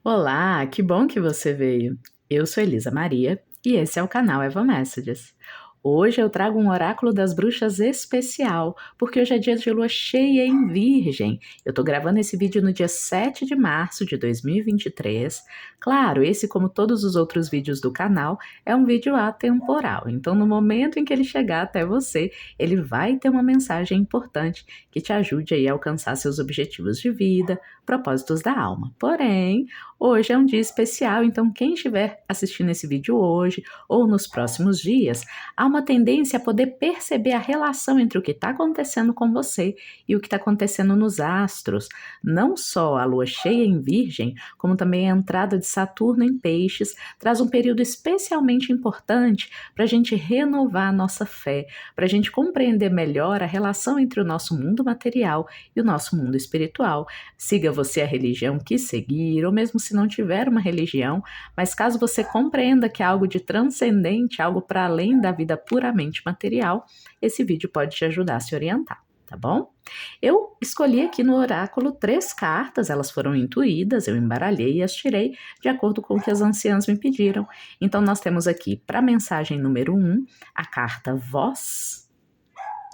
Olá, que bom que você veio. Eu sou Elisa Maria e esse é o canal Eva Messages. Hoje eu trago um oráculo das bruxas especial, porque hoje é dia de lua cheia em Virgem. Eu tô gravando esse vídeo no dia 7 de março de 2023. Claro, esse, como todos os outros vídeos do canal, é um vídeo atemporal. Então, no momento em que ele chegar até você, ele vai ter uma mensagem importante que te ajude aí a alcançar seus objetivos de vida, propósitos da alma. Porém, hoje é um dia especial, então quem estiver assistindo esse vídeo hoje ou nos próximos dias, há uma tendência a poder perceber a relação entre o que está acontecendo com você e o que está acontecendo nos astros. Não só a lua cheia em Virgem, como também a entrada de Saturno em Peixes, traz um período especialmente importante para a gente renovar a nossa fé, para a gente compreender melhor a relação entre o nosso mundo material e o nosso mundo espiritual. Siga você a religião que seguir, ou mesmo se não tiver uma religião, mas caso você compreenda que é algo de transcendente, algo para além da vida puramente material, esse vídeo pode te ajudar a se orientar, tá bom? Eu escolhi aqui no oráculo 3 cartas, elas foram intuídas, eu embaralhei e as tirei de acordo com o que as anciãs me pediram. Então nós temos aqui, para a mensagem número 1, a carta Voz.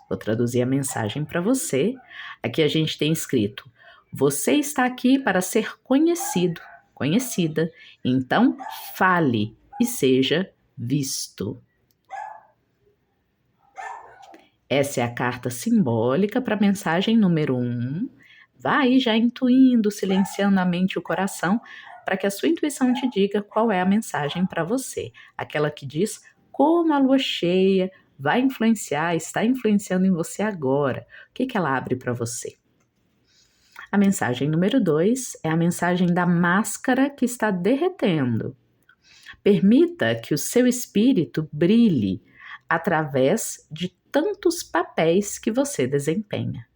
Vou traduzir a mensagem para você. Aqui a gente tem escrito: você está aqui para ser conhecido, conhecida. Então, fale e seja visto. Essa é a carta simbólica para a mensagem número 1. Vai já intuindo, silenciando a mente e o coração, para que a sua intuição te diga qual é a mensagem para você. Aquela que diz como a lua cheia vai influenciar, está influenciando em você agora. O que ela abre para você? A mensagem número 2 é a mensagem da máscara que está derretendo. Permita que o seu espírito brilhe através de tantos papéis que você desempenha.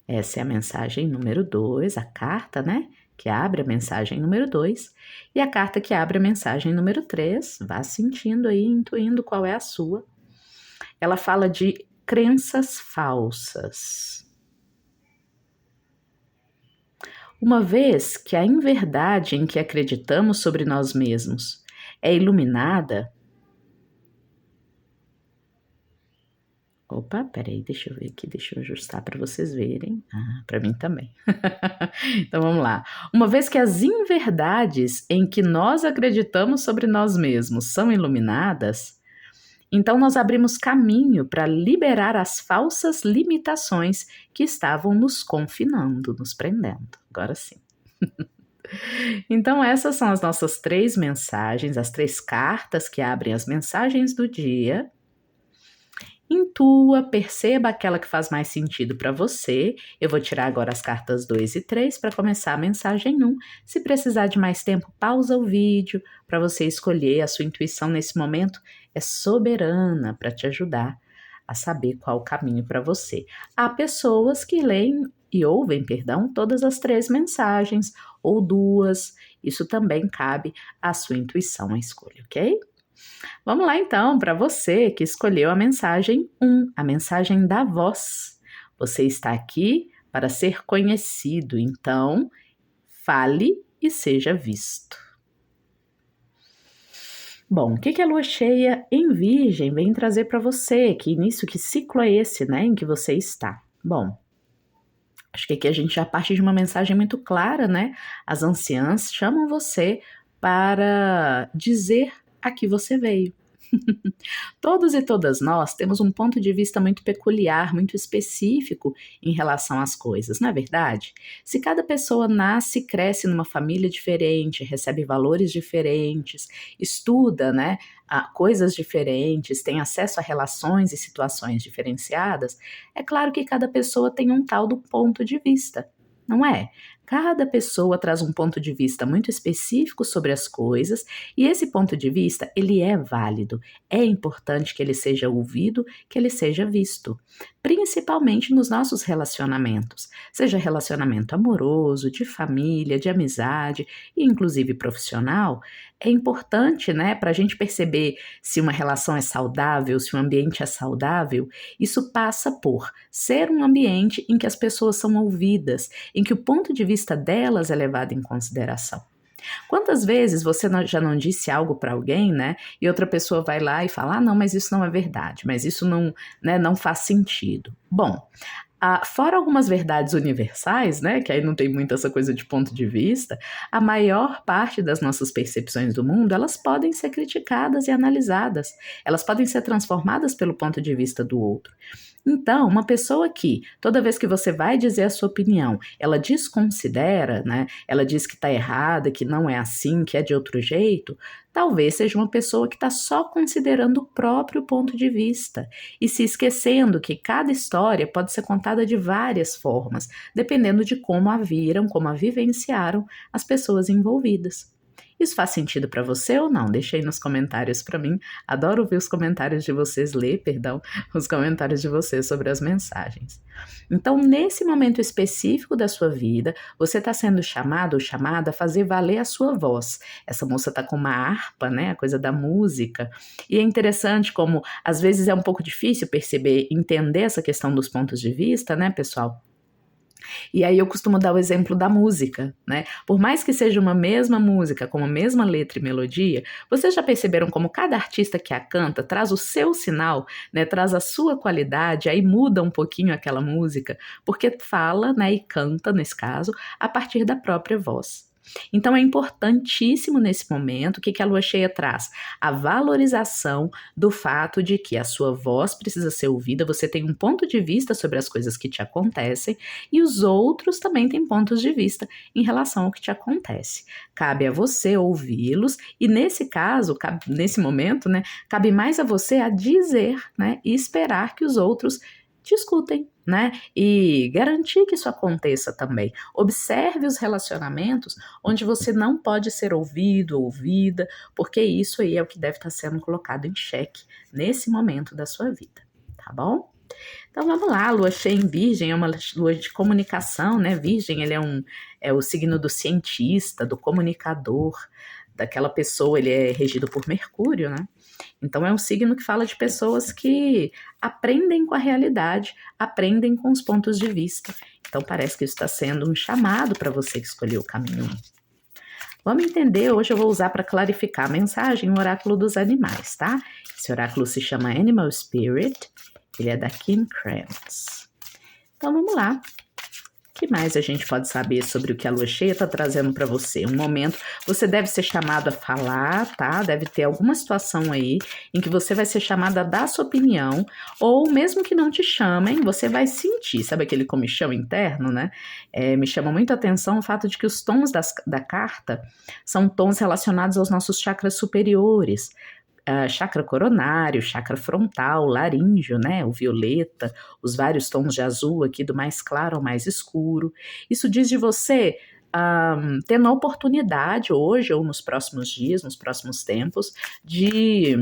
Essa é a mensagem número 2, a carta, né? Que abre a mensagem número 2. E a carta que abre a mensagem número 3, vá sentindo aí, intuindo qual é a sua. Ela fala de crenças falsas. Uma vez que a inverdade em que acreditamos sobre nós mesmos é iluminada. Opa, peraí, deixa eu ver aqui, deixa eu ajustar para vocês verem. Para mim também. Então vamos lá. Uma vez que as inverdades em que nós acreditamos sobre nós mesmos são iluminadas, então nós abrimos caminho para liberar as falsas limitações que estavam nos confinando, nos prendendo. Agora sim. Então, essas são as nossas 3 mensagens, as 3 cartas que abrem as mensagens do dia. Intua, perceba aquela que faz mais sentido para você. Eu vou tirar agora as cartas 2 e 3 para começar a mensagem 1. Se precisar de mais tempo, pausa o vídeo para você escolher. A sua intuição nesse momento é soberana para te ajudar a saber qual o caminho para você. Há pessoas que leem e ouvem, todas as 3 mensagens ou 2. Isso também cabe à sua intuição, a escolha, ok? Vamos lá então, para você que escolheu a mensagem 1, a mensagem da voz. Você está aqui para ser conhecido, então fale e seja visto. Bom, o que a lua cheia em Virgem vem trazer para você? Que início, que ciclo é esse, né, em que você está? Bom, acho que aqui a gente já parte de uma mensagem muito clara, né? As anciãs chamam você para dizer a que você veio. Todos e todas nós temos um ponto de vista muito peculiar, muito específico em relação às coisas, não é verdade? Se cada pessoa nasce e cresce numa família diferente, recebe valores diferentes, estuda, né, coisas diferentes, tem acesso a relações e situações diferenciadas, é claro que cada pessoa tem um tal do ponto de vista, não é? Cada pessoa traz um ponto de vista muito específico sobre as coisas e esse ponto de vista, ele é válido. É importante que ele seja ouvido, que ele seja visto, principalmente nos nossos relacionamentos, seja relacionamento amoroso, de família, de amizade e inclusive profissional. É importante, né, para a gente perceber se uma relação é saudável, se um ambiente é saudável. Isso passa por ser um ambiente em que as pessoas são ouvidas, em que o ponto de vista delas é levado em consideração. Quantas vezes você já não disse algo para alguém, né? E outra pessoa vai lá e fala: ah, não, mas isso não é verdade, mas isso não, né, não faz sentido. Bom, fora algumas verdades universais, né, que aí não tem muito essa coisa de ponto de vista, a maior parte das nossas percepções do mundo, elas podem ser criticadas e analisadas, elas podem ser transformadas pelo ponto de vista do outro. Então, uma pessoa que, toda vez que você vai dizer a sua opinião, ela desconsidera, né? Ela diz que está errada, que não é assim, que é de outro jeito, talvez seja uma pessoa que está só considerando o próprio ponto de vista e se esquecendo que cada história pode ser contada de várias formas, dependendo de como a viram, como a vivenciaram as pessoas envolvidas. Isso faz sentido para você ou não? Deixa aí nos comentários para mim. Adoro ouvir os comentários de vocês, os comentários de vocês sobre as mensagens. Então, nesse momento específico da sua vida, você está sendo chamado ou chamada a fazer valer a sua voz. Essa moça está com uma harpa, né? A coisa da música. E é interessante como, às vezes, é um pouco difícil perceber, entender essa questão dos pontos de vista, né, pessoal? E aí eu costumo dar o exemplo da música, né? Por mais que seja uma mesma música, com a mesma letra e melodia, vocês já perceberam como cada artista que a canta traz o seu sinal, né? Traz a sua qualidade, aí muda um pouquinho aquela música, porque fala, né? E canta, nesse caso, a partir da própria voz. Então é importantíssimo nesse momento, o que a lua cheia traz? A valorização do fato de que a sua voz precisa ser ouvida, você tem um ponto de vista sobre as coisas que te acontecem e os outros também têm pontos de vista em relação ao que te acontece. Cabe a você ouvi-los e nesse caso, nesse momento, né, cabe mais a você a dizer, né, e esperar que os outros te escutem, né? E garantir que isso aconteça também. Observe os relacionamentos onde você não pode ser ouvido, ouvida, porque isso aí é o que deve estar sendo colocado em xeque nesse momento da sua vida, tá bom? Então vamos lá, a lua cheia em Virgem é uma lua de comunicação, né? Virgem, ele é o signo do cientista, do comunicador, daquela pessoa, ele é regido por Mercúrio, né? Então é um signo que fala de pessoas que aprendem com a realidade, aprendem com os pontos de vista. Então parece que isso está sendo um chamado para você que escolheu o caminho 1. Vamos entender, hoje eu vou usar para clarificar a mensagem o oráculo dos animais, tá? Esse oráculo se chama Animal Spirit, ele é da Kim Krantz. Então vamos lá. O que mais a gente pode saber sobre o que a lua cheia está trazendo para você? Um momento, você deve ser chamado a falar, tá? Deve ter alguma situação aí em que você vai ser chamado a dar sua opinião, ou mesmo que não te chamem, você vai sentir, sabe aquele comichão interno, né? Me chama muito a atenção o fato de que os tons da carta são tons relacionados aos nossos chakras superiores. Chakra coronário, chakra frontal, laríngeo, né, o violeta, os vários tons de azul aqui do mais claro ao mais escuro. Isso diz de você tendo a oportunidade hoje ou nos próximos dias, nos próximos tempos, de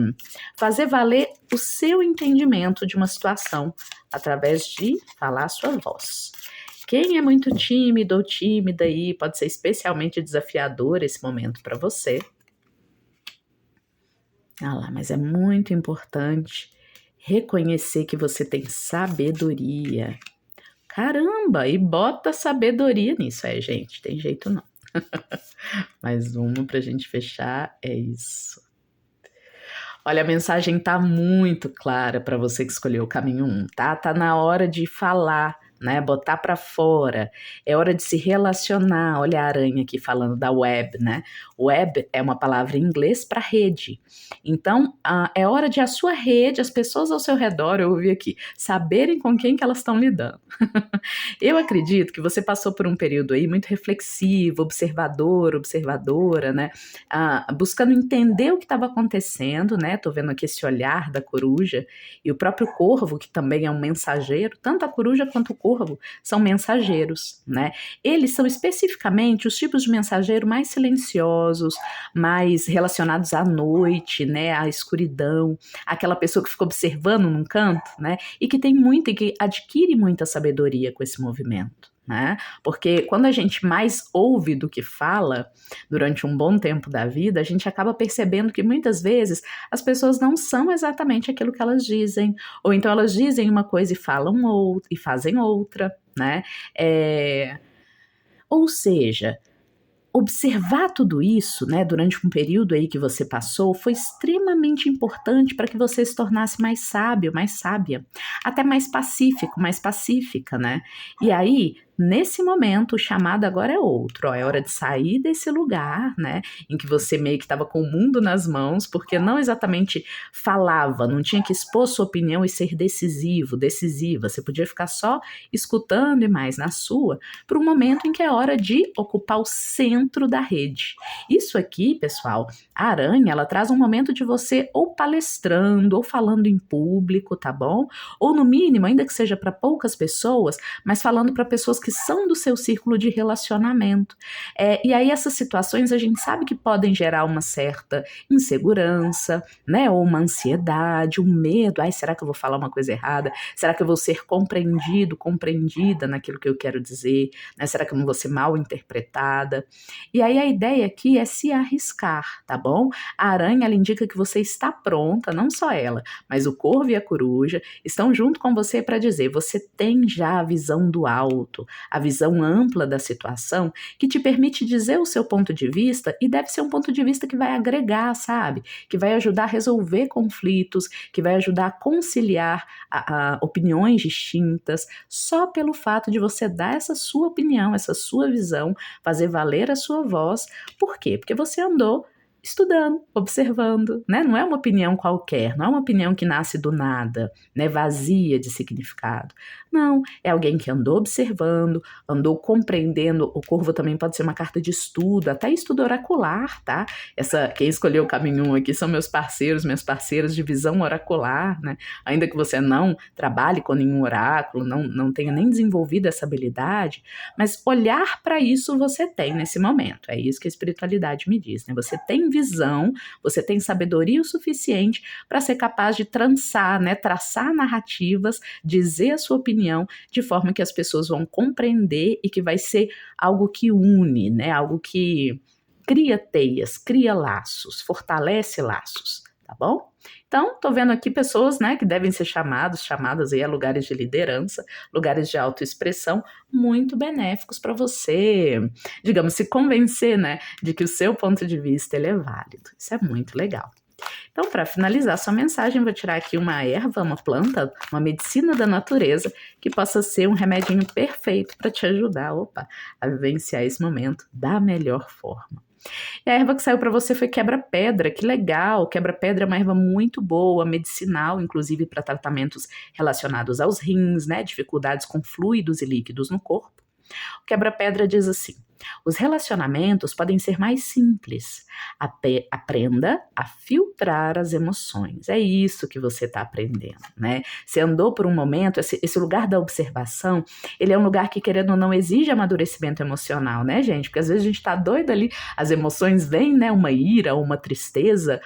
fazer valer o seu entendimento de uma situação através de falar a sua voz. Quem é muito tímido ou tímida aí, pode ser especialmente desafiador esse momento para você. Mas é muito importante reconhecer que você tem sabedoria. Caramba, e bota sabedoria nisso, gente, tem jeito não. Mais uma pra gente fechar, é isso. Olha, a mensagem tá muito clara para você que escolheu o caminho 1, tá? Tá na hora de falar, né? Botar para fora. É hora de se relacionar. Olha a aranha aqui falando da web, né? Web é uma palavra em inglês para rede. Então, é hora de a sua rede, as pessoas ao seu redor, eu ouvi aqui, saberem com quem que elas estão lidando. Eu acredito que você passou por um período aí muito reflexivo, observador, observadora, né? Buscando entender o que estava acontecendo, né? Tô vendo aqui esse olhar da coruja e o próprio corvo, que também é um mensageiro, tanto a coruja quanto o corvo são mensageiros, né? Eles são especificamente os tipos de mensageiro mais silenciosos, mais relacionados à noite, né? À escuridão, aquela pessoa que fica observando num canto, né? E que tem muito e que adquire muita sabedoria com esse movimento. Né? Porque quando a gente mais ouve do que fala durante um bom tempo da vida, a gente acaba percebendo que muitas vezes as pessoas não são exatamente aquilo que elas dizem, ou então elas dizem uma coisa e falam outra, e fazem outra, né? Ou seja, observar tudo isso, né, durante um período aí que você passou, foi extremamente importante para que você se tornasse mais sábio, mais sábia, até mais pacífico, mais pacífica, né? E aí, nesse momento, o chamado agora é outro, ó, é hora de sair desse lugar, né, em que você meio que estava com o mundo nas mãos, porque não exatamente falava, não tinha que expor sua opinião e ser decisivo, decisiva, você podia ficar só escutando e mais na sua, para um momento em que é hora de ocupar o centro da rede. Isso aqui, pessoal, a aranha, ela traz um momento de você ou palestrando, ou falando em público, tá bom? Ou no mínimo, ainda que seja para poucas pessoas, mas falando para pessoas que são do seu círculo de relacionamento. E aí essas situações a gente sabe que podem gerar uma certa insegurança, né? Ou uma ansiedade, um medo. Ai, será que eu vou falar uma coisa errada? Será que eu vou ser compreendido, compreendida naquilo que eu quero dizer? Né? Será que eu não vou ser mal interpretada? E aí a ideia aqui é se arriscar, tá bom? A aranha, ela indica que você está pronta, não só ela, mas o corvo e a coruja estão junto com você para dizer, você tem já a visão do alto, a visão ampla da situação, que te permite dizer o seu ponto de vista e deve ser um ponto de vista que vai agregar, sabe? Que vai ajudar a resolver conflitos, que vai ajudar a conciliar opiniões distintas, só pelo fato de você dar essa sua opinião, essa sua visão, fazer valer a sua voz. Por quê? Porque você andou estudando, observando, né? Não é uma opinião qualquer, não é uma opinião que nasce do nada, né? Vazia de significado. Não, é alguém que andou observando, andou compreendendo. O corvo também pode ser uma carta de estudo, até estudo oracular, tá? Quem escolheu o caminho 1 aqui são meus parceiros, minhas parceiras de visão oracular, né? Ainda que você não trabalhe com nenhum oráculo, não tenha nem desenvolvido essa habilidade, mas olhar para isso você tem nesse momento. É isso que a espiritualidade me diz, né? Você tem visão, você tem sabedoria o suficiente para ser capaz de trançar, né? Traçar narrativas, dizer a sua opinião de forma que as pessoas vão compreender e que vai ser algo que une, né? Algo que cria teias, cria laços, fortalece laços, tá bom? Então, tô vendo aqui pessoas, né, que devem ser chamadas aí a lugares de liderança, lugares de autoexpressão, muito benéficos para você, digamos, se convencer, né, de que o seu ponto de vista ele é válido. Isso é muito legal. Então, para finalizar sua mensagem, vou tirar aqui uma erva, uma planta, uma medicina da natureza que possa ser um remedinho perfeito para te ajudar, a vivenciar esse momento da melhor forma. E a erva que saiu para você foi quebra-pedra, que legal! Quebra-pedra é uma erva muito boa, medicinal, inclusive para tratamentos relacionados aos rins, né? Dificuldades com fluidos e líquidos no corpo. O quebra-pedra diz assim: os relacionamentos podem ser mais simples. Aprenda a filtrar as emoções. É isso que você está aprendendo, né? Você andou por um momento, esse lugar da observação, ele é um lugar que, querendo ou não, exige amadurecimento emocional, né, gente? Porque às vezes a gente está doido ali, as emoções vêm, né? Uma ira, uma tristeza.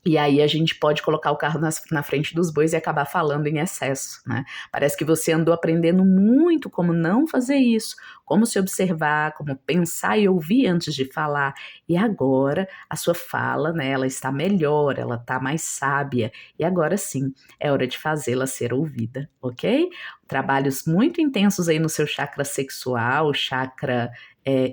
E aí a gente pode colocar o carro na frente dos bois e acabar falando em excesso, né? Parece que você andou aprendendo muito como não fazer isso, como se observar, como pensar e ouvir antes de falar. E agora a sua fala, né, ela está melhor, ela está mais sábia. E agora sim, é hora de fazê-la ser ouvida, ok? Trabalhos muito intensos aí no seu chakra sexual, chakra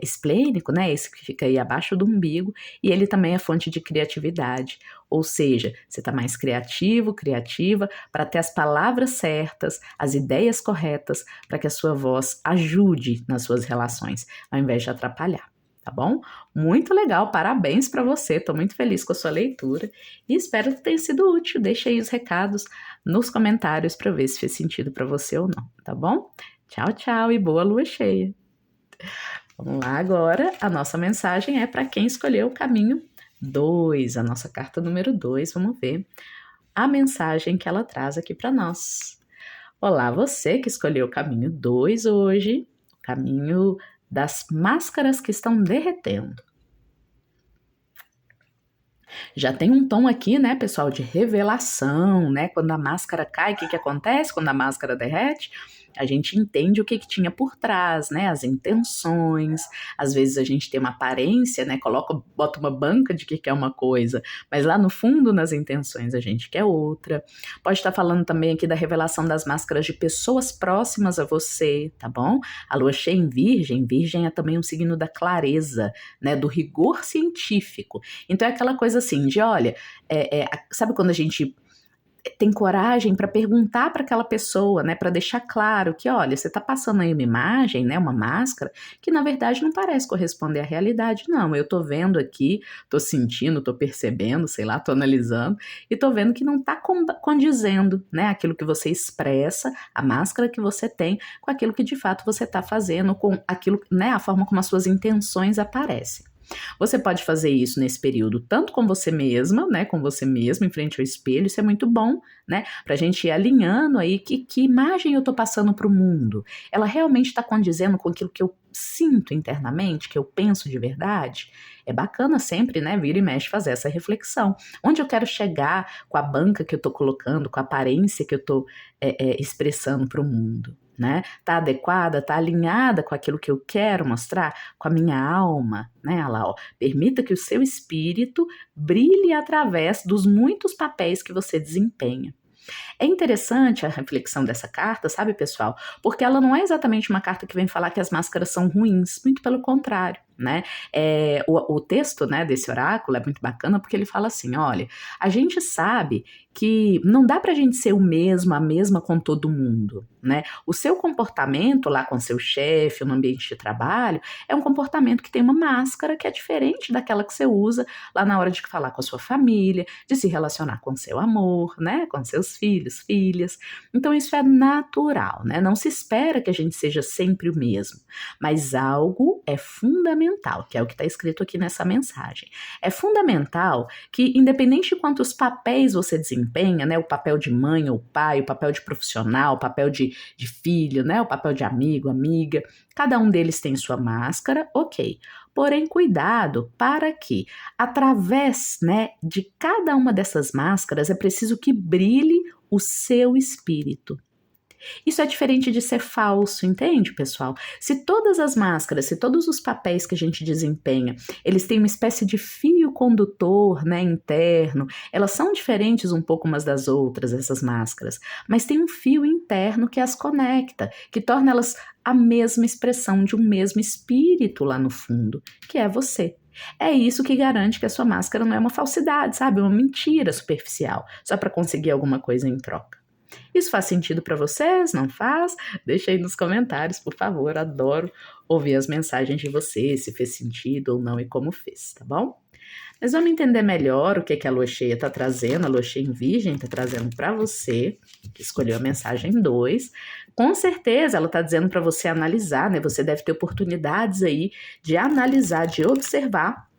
esplênico, né? Esse que fica aí abaixo do umbigo, e ele também é fonte de criatividade. Ou seja, você está mais criativo, criativa, para ter as palavras certas, as ideias corretas, para que a sua voz ajude nas suas relações, ao invés de atrapalhar, tá bom? Muito legal, parabéns para você, estou muito feliz com a sua leitura e espero que tenha sido útil. Deixe aí os recados nos comentários para ver se fez sentido para você ou não, tá bom? Tchau, tchau e boa lua cheia! Vamos lá agora, a nossa mensagem é para quem escolheu o caminho 2, a nossa carta número 2, vamos ver a mensagem que ela traz aqui para nós. Olá, você que escolheu o caminho 2 hoje, o caminho das máscaras que estão derretendo. Já tem um tom aqui, né, pessoal, de revelação, né? Quando a máscara cai, o que acontece quando a máscara derrete? a gente entende o que tinha por trás, né? As intenções, às vezes a gente tem uma aparência, né? Bota uma banca de que é uma coisa, mas lá no fundo, nas intenções, a gente quer outra. Pode estar falando também aqui da revelação das máscaras de pessoas próximas a você, tá bom? A lua cheia em Virgem, Virgem é também um signo da clareza, né? Do rigor científico. Então é aquela coisa assim de, olha, sabe quando a gente tem coragem para perguntar para aquela pessoa, né, para deixar claro que, olha, você está passando aí uma imagem, né, uma máscara, que na verdade não parece corresponder à realidade, não. Eu tô vendo aqui, tô sentindo, tô percebendo, sei lá, tô analisando e tô vendo que não está condizendo, né, aquilo que você expressa, a máscara que você tem, com aquilo que de fato você está fazendo, com aquilo, né, a forma como as suas intenções aparecem. Você pode fazer isso nesse período tanto com você mesma, né, com você mesma em frente ao espelho, isso é muito bom, né, pra gente ir alinhando aí que imagem eu tô passando pro mundo, ela realmente está condizendo com aquilo que eu sinto internamente, que eu penso de verdade? É bacana sempre, né, vira e mexe fazer essa reflexão. Onde eu quero chegar com a banca que eu tô colocando, com a aparência que eu tô expressando pro mundo? Né? Tá adequada, tá alinhada com aquilo que eu quero mostrar, com a minha alma, né? Olha lá, ó. Permita que o seu espírito brilhe através dos muitos papéis que você desempenha. É interessante a reflexão dessa carta, sabe, pessoal? Porque ela não é exatamente uma carta que vem falar que as máscaras são ruins, muito pelo contrário, né? O texto, né, desse oráculo é muito bacana porque ele fala assim, olha, a gente sabe que não dá pra gente ser a mesma com todo mundo, né? O seu comportamento lá com seu chefe, no ambiente de trabalho, é um comportamento que tem uma máscara que é diferente daquela que você usa lá na hora de falar com a sua família, de se relacionar com seu amor, né? Com seus filhos, filhas. Então isso é natural, né? Não se espera que a gente seja sempre o mesmo, mas algo é fundamental, que é o que está escrito aqui nessa mensagem. É fundamental que, independente de quantos papéis você desempenha, né? O papel de mãe ou pai, o papel de profissional, o papel de filho, né? O papel de amigo, amiga, cada um deles tem sua máscara, ok. Porém, cuidado para que, através, né, de cada uma dessas máscaras, é preciso que brilhe o seu espírito. Isso é diferente de ser falso, entende, pessoal? Se todas as máscaras, se todos os papéis que a gente desempenha, eles têm uma espécie de fio condutor, né, interno, elas são diferentes um pouco umas das outras, essas máscaras, mas tem um fio interno que as conecta, que torna elas a mesma expressão de um mesmo espírito lá no fundo, que é você. É isso que garante que a sua máscara não é uma falsidade, sabe? Uma mentira superficial, só para conseguir alguma coisa em troca. Isso faz sentido para vocês? Não faz? Deixa aí nos comentários, por favor. Adoro ouvir as mensagens de vocês, se fez sentido ou não e como fez, tá bom? Mas vamos entender melhor o que a lua cheia está trazendo. A lua cheia em Virgem está trazendo para você, que escolheu a mensagem 2. Com certeza ela está dizendo para você analisar, né? Você deve ter oportunidades aí de analisar, de observar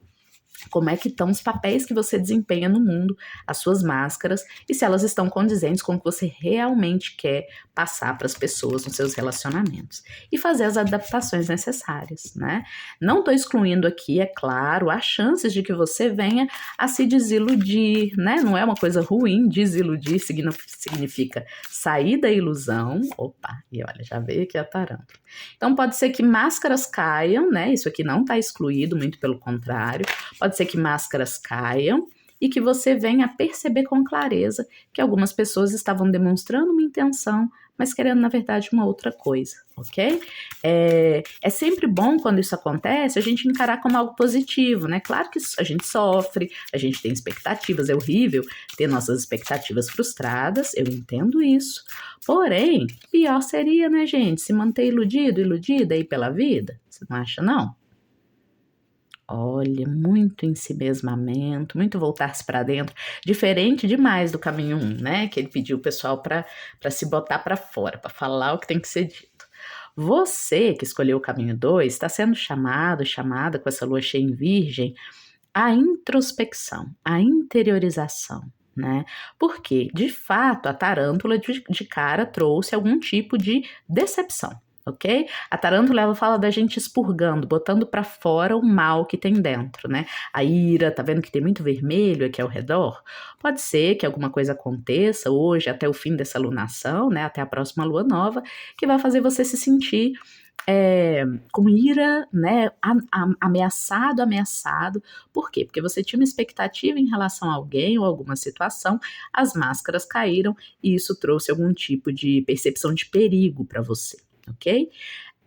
como é que estão os papéis que você desempenha no mundo, as suas máscaras, e se elas estão condizentes com o que você realmente quer passar para as pessoas nos seus relacionamentos. E fazer as adaptações necessárias, né? Não estou excluindo aqui, é claro, há chances de que você venha a se desiludir, né? Não é uma coisa ruim, desiludir significa sair da ilusão. Opa, e olha, já veio aqui a tarântula. Então pode ser que máscaras caiam, né? Isso aqui não está excluído, muito pelo contrário. Pode ser que máscaras caiam e que você venha a perceber com clareza que algumas pessoas estavam demonstrando uma intenção, mas querendo, na verdade, uma outra coisa, ok? É sempre bom, quando isso acontece, a gente encarar como algo positivo, né? Claro que a gente sofre, a gente tem expectativas, é horrível ter nossas expectativas frustradas, eu entendo isso. Porém, pior seria, né, gente, se manter iludida aí pela vida, você não acha, não? Olha, muito ensimesmamento, muito voltar-se para dentro, diferente demais do caminho 1, né? Que ele pediu o pessoal para se botar para fora, para falar o que tem que ser dito. Você que escolheu o caminho 2 está sendo chamada com essa lua cheia em Virgem, a introspecção, a interiorização, né? Porque, de fato, a tarântula de cara trouxe algum tipo de decepção. ok? A tarântula, ela fala da gente expurgando, botando para fora o mal que tem dentro, né? A ira, tá vendo que tem muito vermelho aqui ao redor? Pode ser que alguma coisa aconteça hoje, até o fim dessa lunação, né? Até a próxima lua nova, que vai fazer você se sentir com ira, né, ameaçado. Por quê? Porque você tinha uma expectativa em relação a alguém ou alguma situação, as máscaras caíram e isso trouxe algum tipo de percepção de perigo para você, ok?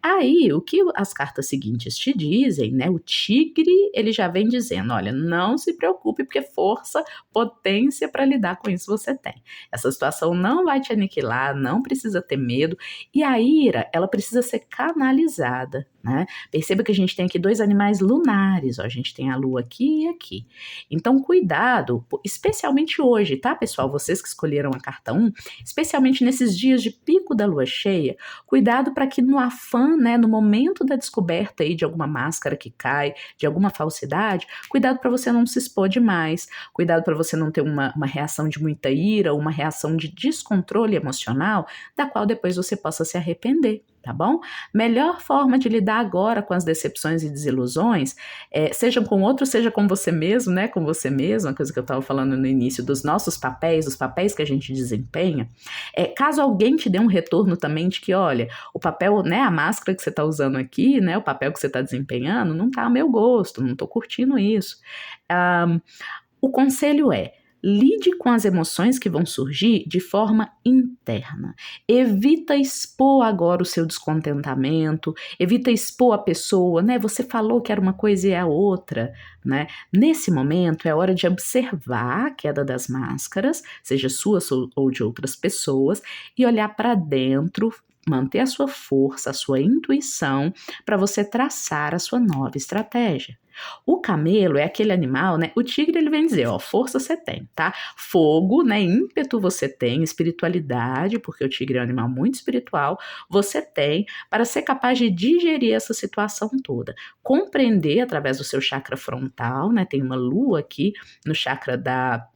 Aí, o que as cartas seguintes te dizem, né? O tigre, ele já vem dizendo, olha, não se preocupe, porque força, potência para lidar com isso você tem. Essa situação não vai te aniquilar, não precisa ter medo. E a ira, ela precisa ser canalizada, né? Perceba que a gente tem aqui dois animais lunares, ó, a gente tem a lua aqui e aqui. Então, cuidado, especialmente hoje, tá, pessoal? Vocês que escolheram a carta 1, especialmente nesses dias de pico da lua cheia, cuidado para que no afã, né, no momento da descoberta aí de alguma máscara que cai, de alguma falsidade, cuidado para você não se expor demais, cuidado para você não ter uma reação de muita ira, uma reação de descontrole emocional, da qual depois você possa se arrepender. Tá bom? Melhor forma de lidar agora com as decepções e desilusões, seja com outros, seja com você mesmo, né? Com você mesmo, a coisa que eu estava falando no início, dos nossos papéis, os papéis que a gente desempenha. Caso alguém te dê um retorno também de que, olha, o papel, né? A máscara que você está usando aqui, né? O papel que você está desempenhando, não está a meu gosto, não estou curtindo isso. O conselho lide com as emoções que vão surgir de forma interna. Evita expor agora o seu descontentamento, evita expor a pessoa, né? Você falou que era uma coisa e é a outra, né? Nesse momento é hora de observar a queda das máscaras, seja sua ou de outras pessoas, e olhar para dentro, manter a sua força, a sua intuição, para você traçar a sua nova estratégia. O camelo é aquele animal, né? O tigre, ele vem dizer, ó, força você tem, tá? Fogo, né? Ímpeto você tem, espiritualidade, porque o tigre é um animal muito espiritual, você tem para ser capaz de digerir essa situação toda. Compreender através do seu chakra frontal, né? Tem uma lua aqui no chakra da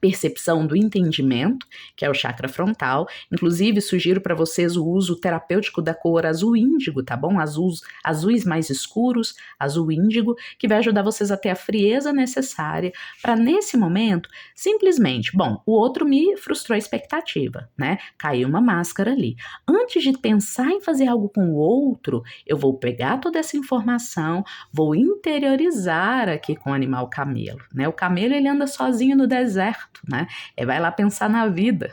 percepção do entendimento, que é o chakra frontal. Inclusive, sugiro para vocês o uso terapêutico da cor azul índigo, tá bom? Azuis mais escuros, azul índigo, que vai ajudar vocês a ter a frieza necessária para, nesse momento, simplesmente, bom, o outro me frustrou a expectativa, né? Caiu uma máscara ali. Antes de pensar em fazer algo com o outro, eu vou pegar toda essa informação, vou interiorizar aqui com o animal camelo, né? O camelo, ele anda sozinho no deserto, né? Vai lá pensar na vida.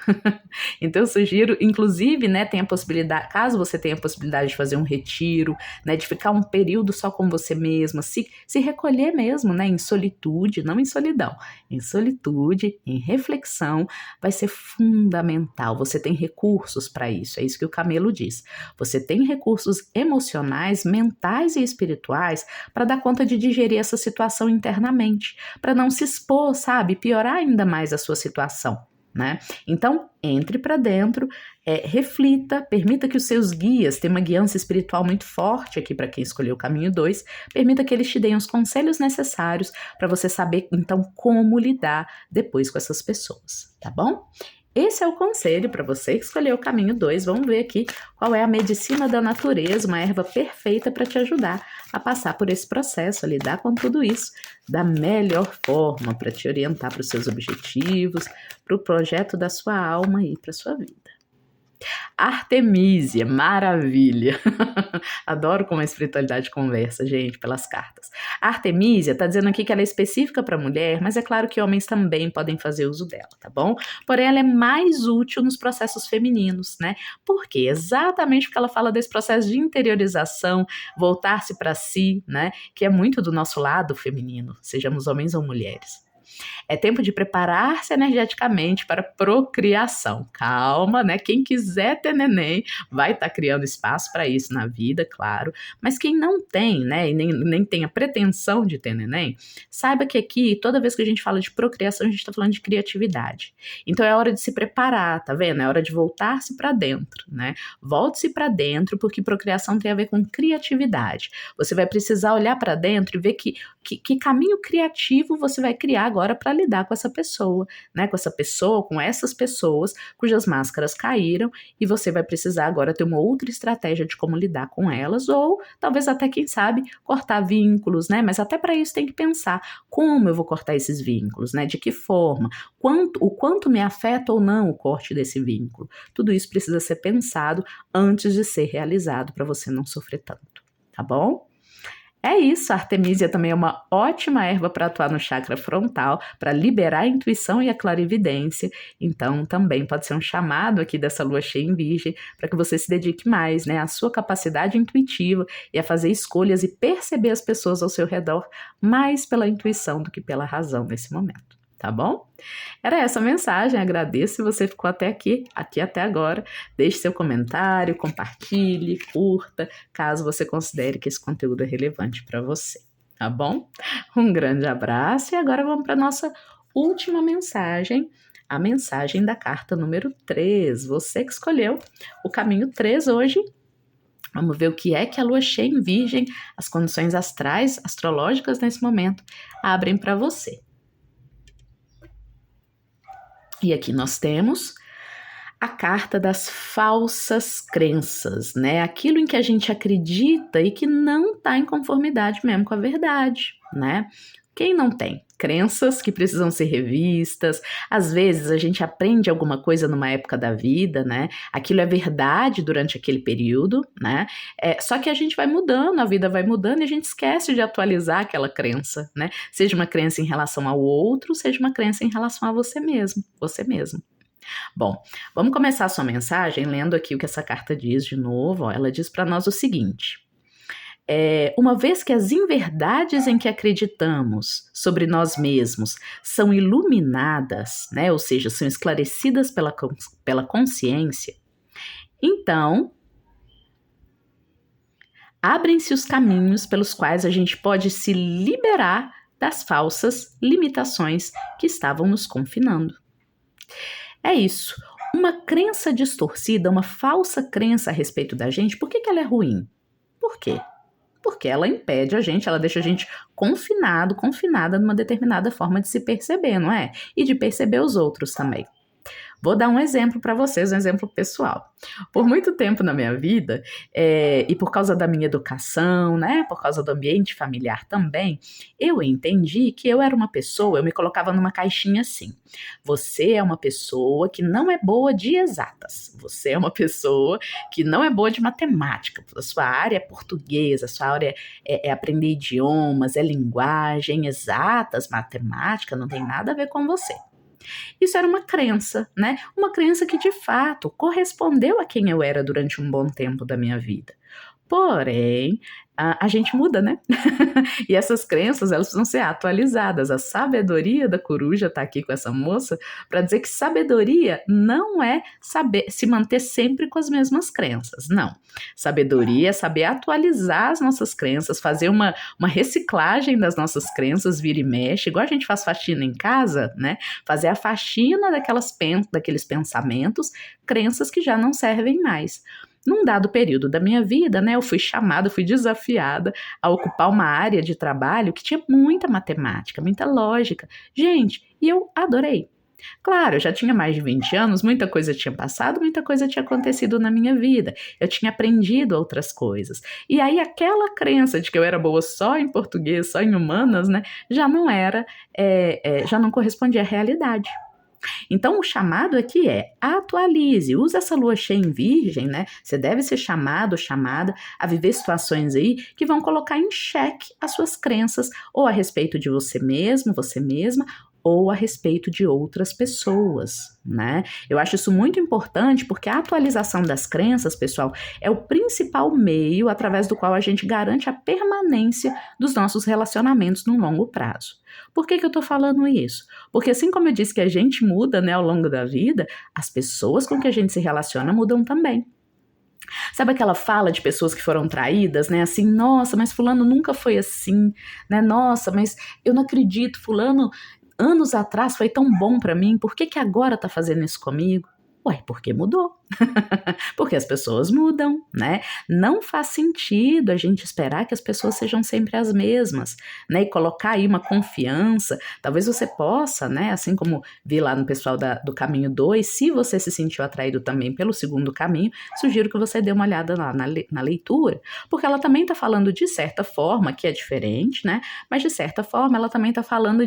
Então eu sugiro, inclusive, né, tem a possibilidade, caso você tenha a possibilidade de fazer um retiro, né, de ficar um período só com você mesma, se recolher mesmo, né, em solitude, não em solidão, em solitude, em reflexão, vai ser fundamental. Você tem recursos para isso, é isso que o camelo diz. Você tem recursos emocionais, mentais e espirituais para dar conta de digerir essa situação internamente, para não se expor, sabe, piorar ainda mais a sua situação, né? Então, entre para dentro, reflita, permita que os seus guias, tem uma guiança espiritual muito forte aqui para quem escolheu o caminho 2, permita que eles te deem os conselhos necessários para você saber, então, como lidar depois com essas pessoas, tá bom? Esse é o conselho para você que escolheu o caminho 2. Vamos ver aqui qual é a medicina da natureza, uma erva perfeita para te ajudar a passar por esse processo, a lidar com tudo isso da melhor forma, para te orientar para os seus objetivos, para o projeto da sua alma e para a sua vida. Artemísia, maravilha! Adoro como a espiritualidade conversa, gente, pelas cartas. A Artemísia tá dizendo aqui que ela é específica para mulher, mas é claro que homens também podem fazer uso dela, tá bom? Porém, ela é mais útil nos processos femininos, né? Por quê? Exatamente porque ela fala desse processo de interiorização, voltar-se para si, né? Que é muito do nosso lado feminino, sejamos homens ou mulheres. É tempo de preparar-se energeticamente para procriação. Calma, né? Quem quiser ter neném vai estar criando espaço para isso na vida, claro. Mas quem não tem, né? E nem tem a pretensão de ter neném, saiba que aqui, toda vez que a gente fala de procriação, a gente está falando de criatividade. Então é hora de se preparar, tá vendo? É hora de voltar-se para dentro, né? Volte-se para dentro, porque procriação tem a ver com criatividade. Você vai precisar olhar para dentro e ver que caminho criativo você vai criar agora agora para lidar com essa pessoa, né? Com essa pessoa, com essas pessoas cujas máscaras caíram e você vai precisar agora ter uma outra estratégia de como lidar com elas ou talvez até, quem sabe, cortar vínculos, né? Mas até para isso tem que pensar como eu vou cortar esses vínculos, né? De que forma? O quanto me afeta ou não o corte desse vínculo? Tudo isso precisa ser pensado antes de ser realizado para você não sofrer tanto, tá bom? É isso, a Artemisia também é uma ótima erva para atuar no chakra frontal, para liberar a intuição e a clarividência. Então, também pode ser um chamado aqui dessa lua cheia em Virgem para que você se dedique mais, né, à sua capacidade intuitiva e a fazer escolhas e perceber as pessoas ao seu redor mais pela intuição do que pela razão nesse momento. Tá bom? Era essa a mensagem, agradeço se você ficou até aqui até agora. Deixe seu comentário, compartilhe, curta, caso você considere que esse conteúdo é relevante para você, tá bom? Um grande abraço e agora vamos para a nossa última mensagem, a mensagem da carta número 3. Você que escolheu o caminho 3 hoje. Vamos ver o que é que a lua cheia em Virgem, as condições astrais, astrológicas nesse momento, abrem para você. E aqui nós temos a carta das falsas crenças, né? Aquilo em que a gente acredita e que não está em conformidade mesmo com a verdade, né? Quem não tem? Crenças que precisam ser revistas. Às vezes a gente aprende alguma coisa numa época da vida, né? Aquilo é verdade durante aquele período, né? Só que a gente vai mudando, a vida vai mudando e a gente esquece de atualizar aquela crença, né? Seja uma crença em relação ao outro, seja uma crença em relação a você mesmo, você mesmo. Bom, vamos começar a sua mensagem lendo aqui o que essa carta diz de novo. Ó, ela diz para nós o seguinte: uma vez que as inverdades em que acreditamos sobre nós mesmos são iluminadas, né, ou seja, são esclarecidas pela consciência, então abrem-se os caminhos pelos quais a gente pode se liberar das falsas limitações que estavam nos confinando. É isso. Uma crença distorcida, uma falsa crença a respeito da gente, por que ela é ruim? Por quê? Porque ela impede a gente, ela deixa a gente confinada numa determinada forma de se perceber, não é? E de perceber os outros também. Vou dar um exemplo para vocês, um exemplo pessoal. Por muito tempo na minha vida, e por causa da minha educação, né, por causa do ambiente familiar também, eu entendi que eu era uma pessoa, eu me colocava numa caixinha assim. Você é uma pessoa que não é boa de exatas. Você é uma pessoa que não é boa de matemática. A sua área é português, a sua área é aprender idiomas, é linguagem, exatas, matemática, não tem nada a ver com você. Isso era uma crença, né? Uma crença que de fato correspondeu a quem eu era durante um bom tempo da minha vida. Porém, a gente muda, né? E essas crenças, elas precisam ser atualizadas. A sabedoria da coruja está aqui com essa moça para dizer que sabedoria não é saber se manter sempre com as mesmas crenças, não. Sabedoria é saber atualizar as nossas crenças, fazer uma reciclagem das nossas crenças, vira e mexe, igual a gente faz faxina em casa, né? Fazer a faxina daqueles pensamentos, crenças que já não servem mais. Num dado período da minha vida, né, eu fui desafiada a ocupar uma área de trabalho que tinha muita matemática, muita lógica. Gente, e eu adorei. Claro, eu já tinha mais de 20 anos, muita coisa tinha passado, muita coisa tinha acontecido na minha vida. Eu tinha aprendido outras coisas. E aí aquela crença de que eu era boa só em português, só em humanas, né, já não correspondia à realidade. Então, o chamado aqui é atualize, use essa lua cheia em Virgem, né? Você deve ser chamado, chamada a viver situações aí que vão colocar em xeque as suas crenças, ou a respeito de você mesmo, você mesma, ou a respeito de outras pessoas, né? Eu acho isso muito importante porque a atualização das crenças, pessoal, é o principal meio através do qual a gente garante a permanência dos nossos relacionamentos no longo prazo. Por que eu tô falando isso? Porque assim como eu disse que a gente muda, né, ao longo da vida, as pessoas com que a gente se relaciona mudam também. Sabe aquela fala de pessoas que foram traídas, né? Assim, nossa, mas fulano nunca foi assim, né? Nossa, mas eu não acredito, fulano anos atrás foi tão bom pra mim, por que agora tá fazendo isso comigo? Ué, porque mudou. Porque as pessoas mudam, né? Não faz sentido a gente esperar que as pessoas sejam sempre as mesmas, né? E colocar aí uma confiança. Talvez você possa, né? Assim como vi lá no pessoal do caminho 2, se você se sentiu atraído também pelo segundo caminho, sugiro que você dê uma olhada lá na leitura, porque ela também está falando de certa forma, que é diferente, né? Mas de certa forma ela também está falando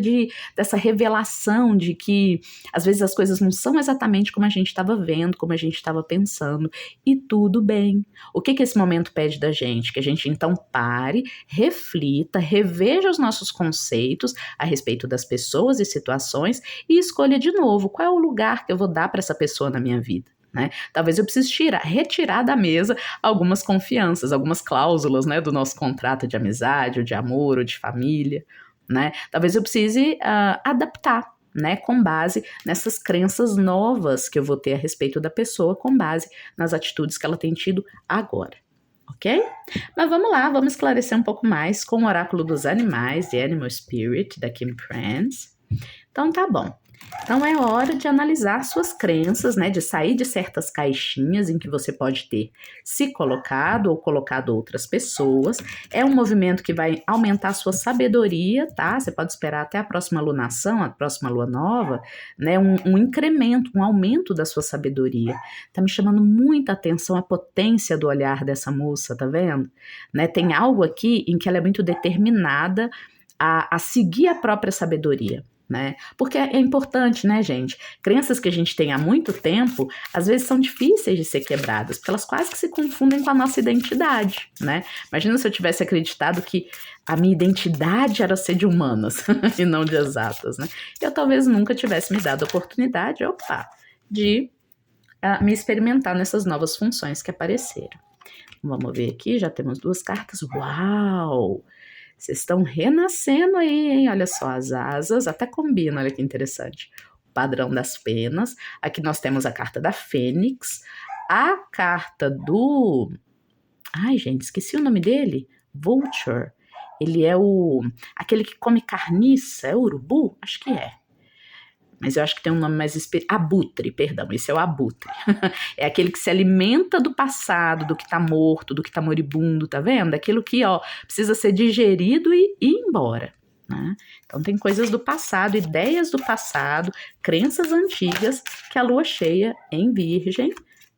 dessa revelação de que às vezes as coisas não são exatamente como a gente estava vendo, como a gente estava pensando, e tudo bem. O que esse momento pede da gente? Que a gente então pare, reflita, reveja os nossos conceitos a respeito das pessoas e situações e escolha de novo qual é o lugar que eu vou dar para essa pessoa na minha vida. Né? Talvez eu precise retirar da mesa algumas confianças, algumas cláusulas, né, do nosso contrato de amizade, ou de amor, ou de família. Né? Talvez eu precise adaptar, né, com base nessas crenças novas que eu vou ter a respeito da pessoa, com base nas atitudes que ela tem tido agora, ok? Mas vamos lá, vamos esclarecer um pouco mais com o oráculo dos animais, The Animal Spirit, da Kim Prince. Então tá bom. Então é hora de analisar suas crenças, né, de sair de certas caixinhas em que você pode ter se colocado ou colocado outras pessoas. É um movimento que vai aumentar a sua sabedoria, tá? Você pode esperar até a próxima lunação, a próxima lua nova, né, um incremento, um aumento da sua sabedoria. Tá me chamando muita atenção a potência do olhar dessa moça, tá vendo? Né, tem algo aqui em que ela é muito determinada a seguir a própria sabedoria. Né? Porque é importante, né, gente? Crenças que a gente tem há muito tempo, às vezes são difíceis de ser quebradas, porque elas quase que se confundem com a nossa identidade, né? Imagina se eu tivesse acreditado que a minha identidade era ser de humanas e não de exatas, né? Eu talvez nunca tivesse me dado a oportunidade, de me experimentar nessas novas funções que apareceram. Vamos ver aqui, já temos 2 cartas. Uau! Vocês estão renascendo aí, hein? Olha só, as asas, até combina, olha que interessante. O padrão das penas. Aqui nós temos a carta da Fênix, a carta do... Ai, gente, esqueci o nome dele. Vulture. Ele é aquele que come carniça, é urubu? Acho que é. Mas eu acho que tem um nome mais abutre, perdão, esse é o abutre. É aquele que se alimenta do passado, do que tá morto, do que tá moribundo, tá vendo? Aquilo que, precisa ser digerido e ir embora. Né? Então tem coisas do passado, ideias do passado, crenças antigas que a lua cheia em Virgem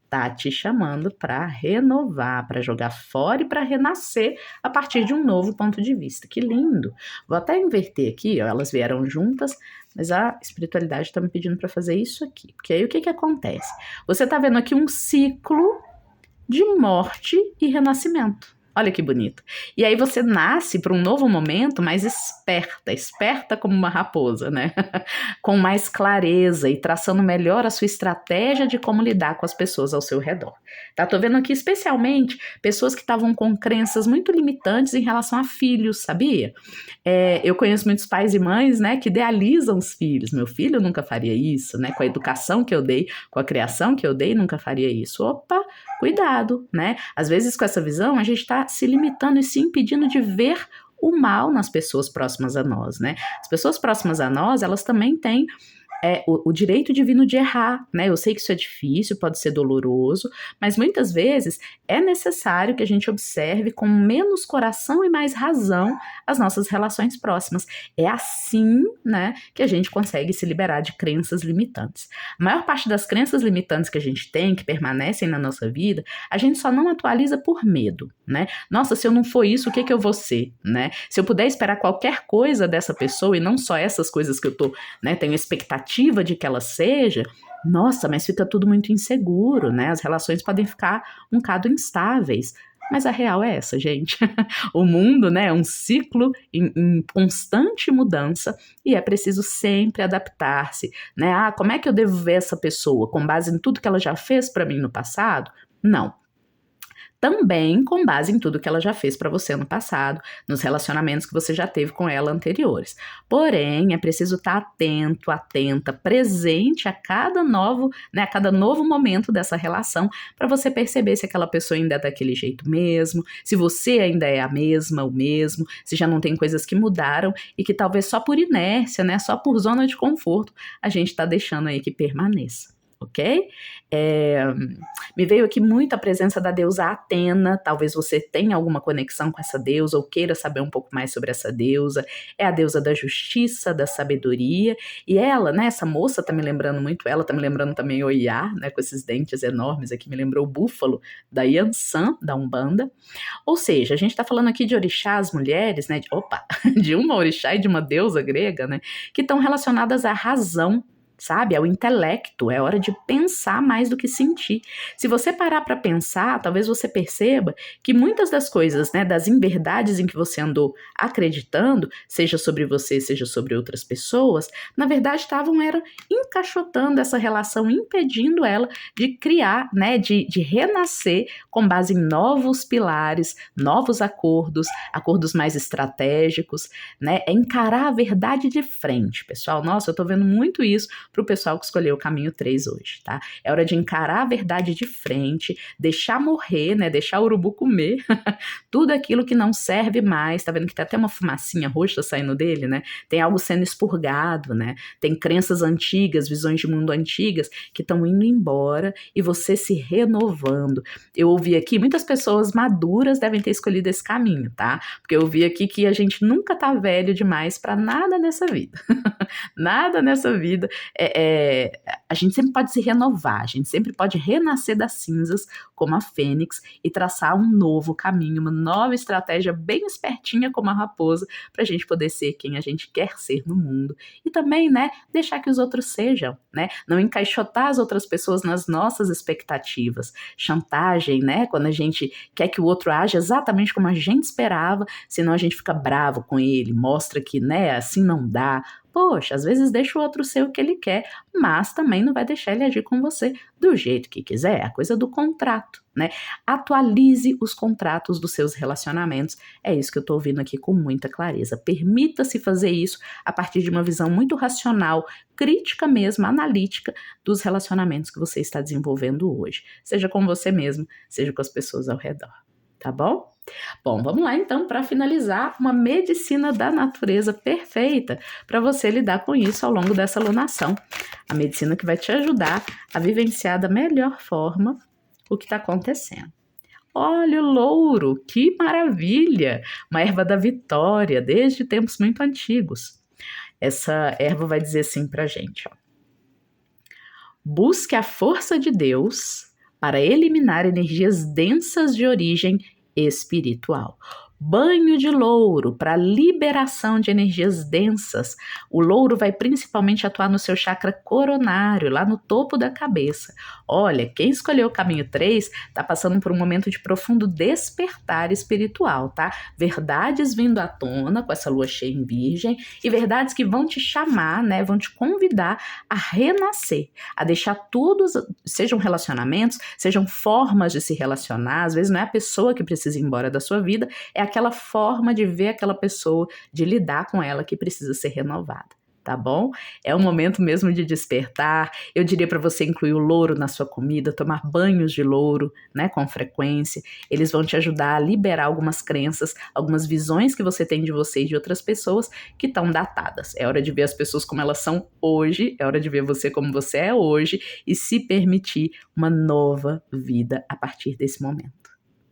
tá te chamando para renovar, para jogar fora e para renascer a partir de um novo ponto de vista. Que lindo! Vou até inverter aqui, elas vieram juntas, mas a espiritualidade está me pedindo para fazer isso aqui. Porque aí o que acontece? Você está vendo aqui um ciclo de morte e renascimento. Olha que bonito. E aí você nasce para um novo momento mais esperta como uma raposa, né? Com mais clareza e traçando melhor a sua estratégia de como lidar com as pessoas ao seu redor. Tá? Tô vendo aqui especialmente pessoas que estavam com crenças muito limitantes em relação a filhos, sabia? Eu conheço muitos pais e mães, né, que idealizam os filhos. Meu filho nunca faria isso, né? Com a educação que eu dei, com a criação que eu dei, nunca faria isso. Opa, cuidado, né? Às vezes com essa visão a gente está se limitando e se impedindo de ver o mal nas pessoas próximas a nós, né? As pessoas próximas a nós, elas também têm o direito divino de errar, né? Eu sei que isso é difícil, pode ser doloroso, mas muitas vezes é necessário que a gente observe com menos coração e mais razão as nossas relações próximas. É assim, né, que a gente consegue se liberar de crenças limitantes. A maior parte das crenças limitantes que a gente tem, que permanecem na nossa vida, a gente só não atualiza por medo, né? Nossa, se eu não for isso, o que eu vou ser, né? Se eu puder esperar qualquer coisa dessa pessoa e não só essas coisas que eu tô, né, tenho expectativa de que ela seja, nossa, mas fica tudo muito inseguro, né? As relações podem ficar um bocado instáveis. Mas a real é essa, gente. O mundo, né, é um ciclo em constante mudança e é preciso sempre adaptar-se, né? Como é que eu devo ver essa pessoa? Com base em tudo que ela já fez para mim no passado? Não. Também com base em tudo que ela já fez para você no passado, nos relacionamentos que você já teve com ela anteriores. Porém, é preciso estar atento, atenta, presente a cada novo momento dessa relação, para você perceber se aquela pessoa ainda é daquele jeito mesmo, se você ainda é a mesma, o mesmo, se já não tem coisas que mudaram e que talvez só por inércia, né, só por zona de conforto, a gente está deixando aí que permaneça. ok? Me veio aqui muito a presença da deusa Atena, talvez você tenha alguma conexão com essa deusa ou queira saber um pouco mais sobre essa deusa. É a deusa da justiça, da sabedoria, e ela, né, essa moça tá me lembrando muito ela, tá me lembrando também Oiá, né, com esses dentes enormes aqui, me lembrou o búfalo da Yansan, da Umbanda. Ou seja, a gente está falando aqui de orixás mulheres, né, de uma orixá e de uma deusa grega, né, que estão relacionadas à razão, sabe, ao intelecto. É hora de pensar mais do que sentir. Se você parar para pensar, talvez você perceba que muitas das coisas, né, das inverdades em que você andou acreditando, seja sobre você, seja sobre outras pessoas, na verdade estavam encaixotando essa relação, impedindo ela de criar, né, de renascer com base em novos pilares, novos acordos, acordos mais estratégicos, né, é encarar a verdade de frente, pessoal. Nossa, eu tô vendo muito isso para o pessoal que escolheu o caminho 3 hoje, tá? É hora de encarar a verdade de frente, deixar morrer, né? Deixar o urubu comer tudo aquilo que não serve mais. Tá vendo que tem até uma fumacinha roxa saindo dele, né? Tem algo sendo expurgado, né? Tem crenças antigas, visões de mundo antigas que estão indo embora e você se renovando. Eu ouvi aqui, muitas pessoas maduras devem ter escolhido esse caminho, tá? Porque eu ouvi aqui que a gente nunca tá velho demais para nada nessa vida. Nada nessa vida. A gente sempre pode se renovar, a gente sempre pode renascer das cinzas como a fênix e traçar um novo caminho, uma nova estratégia bem espertinha como a raposa, para a gente poder ser quem a gente quer ser no mundo. E também, né, deixar que os outros sejam, né, não encaixotar as outras pessoas nas nossas expectativas. Chantagem, né, quando a gente quer que o outro aja exatamente como a gente esperava, senão a gente fica bravo com ele, mostra que, né, assim não dá. Poxa, às vezes deixa o outro ser o que ele quer, mas também não vai deixar ele agir com você do jeito que quiser. É a coisa do contrato, né? Atualize os contratos dos seus relacionamentos. É isso que eu tô ouvindo aqui com muita clareza. Permita-se fazer isso a partir de uma visão muito racional, crítica mesmo, analítica dos relacionamentos que você está desenvolvendo hoje. Seja com você mesmo, seja com as pessoas ao redor. Tá bom? Bom, vamos lá então para finalizar uma medicina da natureza perfeita para você lidar com isso ao longo dessa lunação. A medicina que vai te ajudar a vivenciar da melhor forma o que está acontecendo. Olha o louro, que maravilha! Uma erva da vitória, desde tempos muito antigos. Essa erva vai dizer assim para a gente, ó. Busque a força de Deus para eliminar energias densas de origem espiritual. Banho de louro para liberação de energias densas. O louro vai principalmente atuar no seu chakra coronário, lá no topo da cabeça. Olha, quem escolheu o caminho 3 está passando por um momento de profundo despertar espiritual, tá? Verdades vindo à tona com essa lua cheia em Virgem e verdades que vão te chamar, né? Vão te convidar a renascer, a deixar tudo, sejam relacionamentos, sejam formas de se relacionar. Às vezes não é a pessoa que precisa ir embora da sua vida, é aquela forma de ver aquela pessoa, de lidar com ela que precisa ser renovada, tá bom? É um momento mesmo de despertar. Eu diria para você incluir o louro na sua comida, tomar banhos de louro, né, com frequência. Eles vão te ajudar a liberar algumas crenças, algumas visões que você tem de você e de outras pessoas que estão datadas. É hora de ver as pessoas como elas são hoje, é hora de ver você como você é hoje e se permitir uma nova vida a partir desse momento.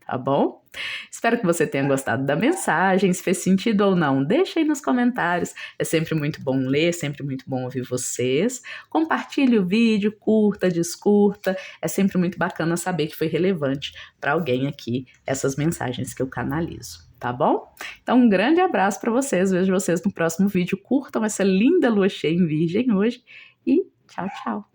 Tá bom? Espero que você tenha gostado da mensagem. Se fez sentido ou não, deixa aí nos comentários. É sempre muito bom ler, sempre muito bom ouvir vocês. Compartilhe o vídeo, curta, descurta. É sempre muito bacana saber que foi relevante para alguém aqui essas mensagens que eu canalizo. Tá bom? Então, um grande abraço para vocês. Vejo vocês no próximo vídeo. Curtam essa linda lua cheia em Virgem hoje. E tchau, tchau.